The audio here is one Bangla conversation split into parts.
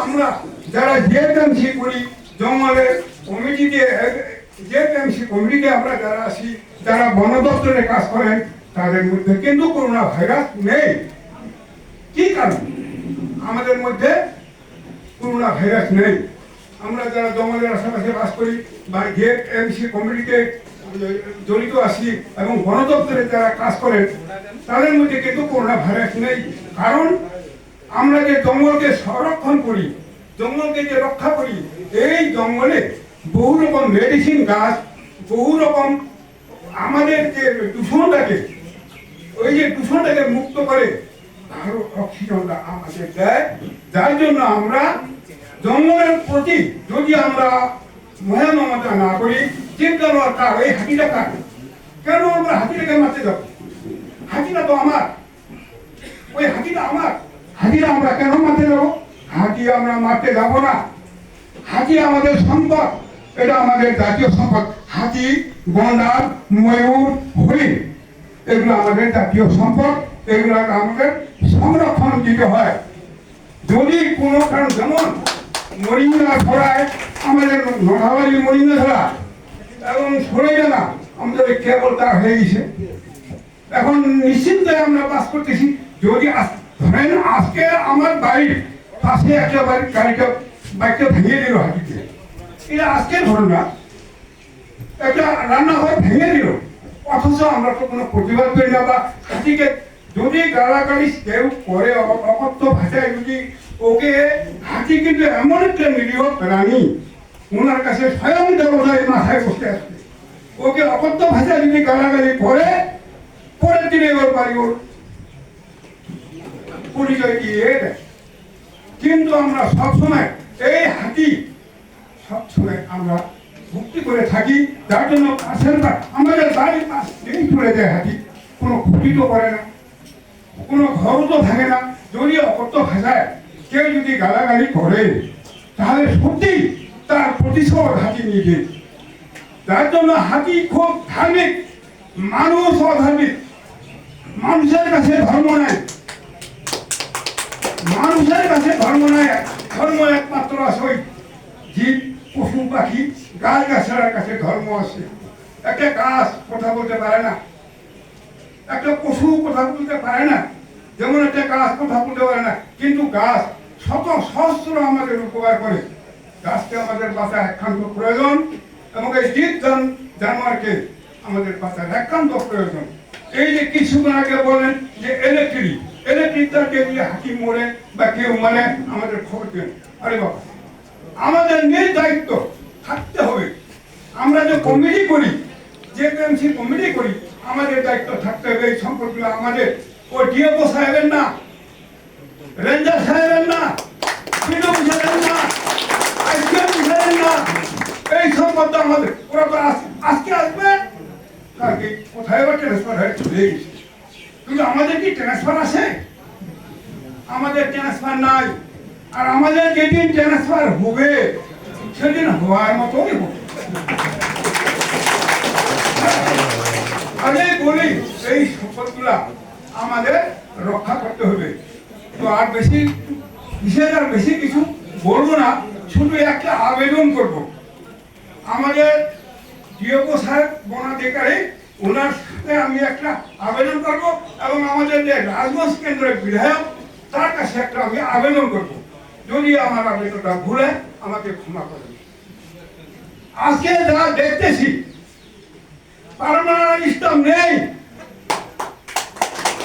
আমরা যারা জেএমসি করি জঙ্গলের কমিটিতে জেএমসি কমিটিতে আমরা যারা আসি যারা বন দপ্তরে কাজ করেন তাদের মধ্যে কিন্তু করোনা ভাইরাস নেই। কি কারণ আমাদের মধ্যে করোনা ভাইরাস নেই? আমরা যারা জঙ্গলের আশেপাশে বাস করি বা জেএমসি কমিটিতে জড়িত আছি এবং বন দপ্তরে যারা কাজ করেন তাদের মধ্যে কিন্তু করোনা ভাইরাস নেই। কারণ আমরা যে জঙ্গলকে সংরক্ষণ করি, জঙ্গলকে যে রক্ষা করি, এই জঙ্গলে বহু রকম মেডিসিন গাছ, বহু রকম আমাদের যে দূষণটাকে ওই যে দূষণটাকে মুক্ত করে আরো অক্সিজেনটা আমাদের দেয়। যার জন্য আমরা জঙ্গলের প্রতি যদি আমরা মহামমতা না করি, চিন্তা দরকার এই হাতিটা কার, কেন আমরা হাতিটাকে মারতে যাব? হাতিটা তো আমার, ওই হাতিটা আমার, হাতিটা আমরা কেন মারতে যাব? হাতি আমরা মারতে যাব না। হাতি আমাদের সম্পদ, এটা আমাদের জাতীয় সম্পদ। হাতি, গন্ডার, ময়ূর, হরিণ এগুলো আমাদের জাতীয় সম্পদ, এগুলো আমাদের সংরক্ষণ দিতে হয়। যদি কোনো কারণ যেমন মরিঙ্গা ধরায় আমাদের নোনাবাড়ি মরিঙ্গা ধরা এবং সরে না আমাদের কেবল তার হয়ে গেছে। এখন নিশ্চিন্তে আমরা বাস করতেছি। যদি ধরেন আজকে আমার বাড়ির পাশে একটা বাড়ির গাড়িটা বাইকটা ভেঙে দিল হাতিতে, এটা আজকের ঘটনা। একটা রান্নাঘর ভেঙে দিল, অথচ আমরা তো কোনো প্রতিবাদ করি না। বা হাতিকে যদি গালাগালি কেউ করে অকথ্য ভাষায় যদি ওকে, হাতি কিন্তু এমন একটা নিরীহ প্রাণী, ওনার কাছে স্বয়ং দেবতায় মাথায় বসে আসবে। ওকে অকথ্য ভাষায় যদি গালাগালি করে পরের দিনে ওর বাড়ি ওর পরিচয় দিয়ে দেয়। কিন্তু আমরা সবসময় এই হাতি সবসময় আমরা মুক্তি করে থাকি। যার জন্য পাশের আমাদের বাড়ির পাশ নেই চলে যায় হাতি, কোনো ক্ষতি তো করে না, কোনো ঘরও তো থাকে না। যদি অকথ্য ভাষায় কেউ যদি গালাগালি করে তাহলে সত্যি তার প্রতিশোধ হাতি নিবে। যার জন্য হাতি খুব ধার্মিক, মানুষ অধার্মিক। মানুষের কাছে ধর্ম নাই, মানুষের কাছে ধর্ম নাই। ধর্ম একমাত্র আছে জীব, পশু, পাখি, গাছ গাছার কাছে ধর্ম আছে। একটা গাছ কথা বলতে পারে না, একটা পশু কথা বলতে পারে না, যেমন একটা গাছ কথা বলতে পারে না, কিন্তু গাছ শত সহস্র আমাদের উপকার করে। গাছকে আমাদের বাঁচা একান্ত প্রয়োজন এবং এই জীব জানোয়ারকে আমাদের বাঁচার একান্ত প্রয়োজন। এই যে কিছুক্ষণ আগে বলেন যে ইলেকট্রিকটাকে দিয়ে হাতি মরে বা কেউ মানে আমাদের খবর দেন। আরে বাবা, আমাদের নিজ দায়িত্ব থাকতে হবে। আমরা যে কমিটি করি, যে টিএমসি কমিটি করি, আমাদের দায়িত্ব থাকতে হবে। এই সম্পদগুলো আমাদের, ও ডিএফও সাহেবের না, রেঞ্জার সাহেবের না, বিডিও সাহেবের না, আইসিএম সাহেবের না। এই সম্পদটা আমাদের। ওরা তো আজকে আসবে, কালকে কোথায় বা ট্রান্সফার হয়ে চলে গেছে। কিন্তু আমাদের কি ট্রান্সফার আছে? আমাদের ট্রান্সফার নাই। আর আমাদের যেদিন ট্রান্সফার হবে সেদিন হওয়ার মতোই হবে। আগে বলি এই সম্পদগুলা আমাদের রক্ষা করতে হবে। তো আর বেশি বিশেষ আর বেশি কিছু বলবো না, শুধু একটা আবেদন করব। আমাদের ডিএফও সাহেব বনাধিকারী, ওনার সাথে আমি একটা আবেদন করব এবং আমাদের যে রাজগঞ্জ কেন্দ্রের বিধায়ক তার কাছে একটা আমি আবেদন করব। যদি আমার আবেদনটা ভুলে আমাকে ক্ষমা করেন। আজকে যা দেখতেছি পার্মানেন্ট স্টাফ নেই,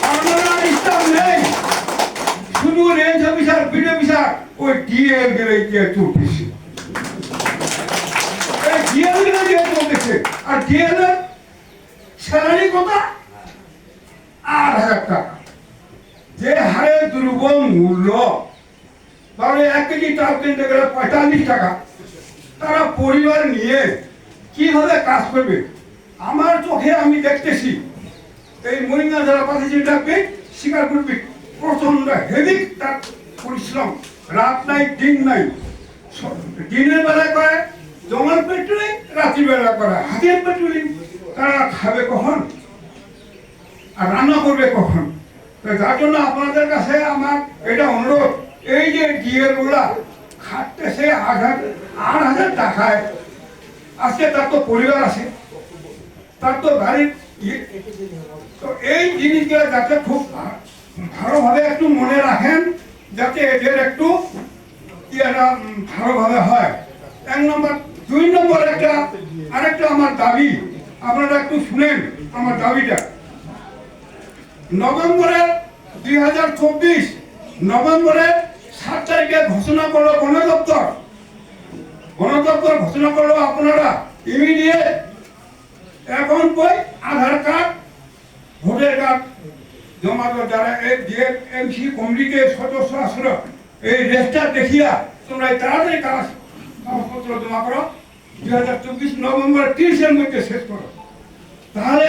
পার্মানেন্ট স্টাফ নেই, শুধু রেঞ্জ অফিসার, বিডিও অফিসার, ওই ডিএল গেলে গিয়ে চলতেছে, ডিএল গেলে গিয়ে চলতেছে। আর ডিএল এর স্যালারি কত? 8,000 টাকা। যে হারে দুর্বল মূল্য, তাহলে 1 কেজি চাল কিনতে গেলে 45 টাকা। তারা পরিবার নিয়ে কিভাবে কাজ করবে? আমার চোখে আমি দেখতেছি এই মরিঙ্গা যারা পাঠিয়েছে ডাকবে স্বীকার করবে, প্রচন্ড হেভি তার পরিশ্রম, রাত নাই দিন নাই। দিনের বেলা করে জঙ্গল পেট্রোলিং, রাত্রি বেলা করে হাতের পেট্রোলিং। তারা খাবে কখন আর রান্না করবে কখন? যার জন্য আপনাদের কাছে আমার এটা অনুরোধ, এই যে ডিএর গুলা খাটতেছে 8,000 টাকায়, আজকে তার তো পরিবার আছে, তার তো বাড়ির তো এই জিনিসগুলো যাতে খুব ভালোভাবে একটু মনে রাখেন, যাতে এদের একটু ভালোভাবে হয়। 1 নম্বর। 2 নম্বর আরেকটা আমার দাবি, আপনারা একটু শুনেন আমার দাবিটা। নভেম্বরের 2024 নভেম্বরের 7 তারিখে ঘোষণা করলো বন দপ্তর ঘোষণা করলো আপনারা ইমিডিয়েট এখন কই আধার কার্ড, ভোটার কার্ড জমা দাও। যারা ডিএমসি কমিটিতে সদস্য আসলো, এই রেজিস্টার দেখিয়া তোমরা তাড়াতাড়ি কাগজপত্র জমা করো, 2024 নভেম্বর 30-এর মধ্যে শেষ করো, তাহলে